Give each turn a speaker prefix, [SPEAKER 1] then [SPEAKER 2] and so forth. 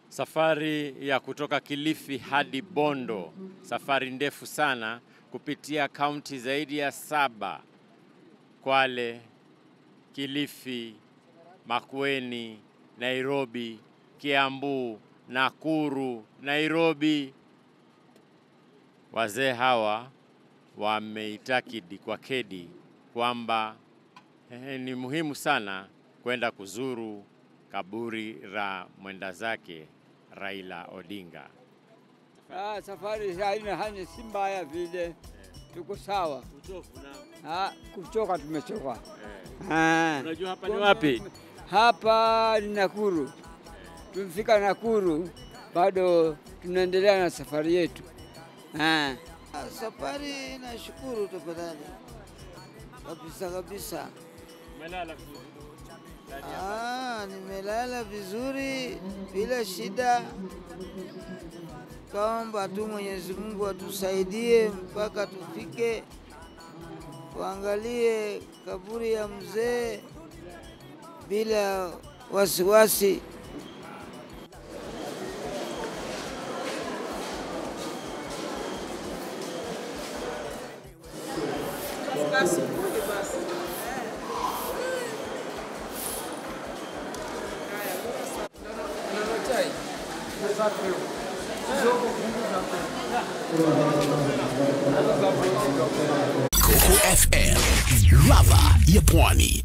[SPEAKER 1] Safari ya kutoka Kilifi hadi Bondo, safari ndefu sana kupitia kaunti zaidi ya 7: Kwale, Kilifi, Makueni, Nairobi, Kiambu, Nakuru, Nairobi. Wazee hawa wameitakidi kwa kedi kwamba ni muhimu sana kwenda kuzuru kaburi la mwenda zake Raila Odinga.
[SPEAKER 2] Safari haina si mbaya vile. Tuko sawa. Kuchoka tumechoka.
[SPEAKER 1] Unajua hapa ni wapi?
[SPEAKER 2] Hapa ni Nakuru. Tumefika Nakuru, bado tunaendelea na safari yetu.
[SPEAKER 3] Safari nashukuru tafadhali. Kabisa.
[SPEAKER 1] Umelala vizuri?
[SPEAKER 3] Nimelala vizuri bila shida. Kaomba tu Mwenyezi Mungu atusaidie mpaka tufike, tuangalie kaburi ya mzee bila wasiwasi.
[SPEAKER 4] Coco FM, ladha ya Pwani.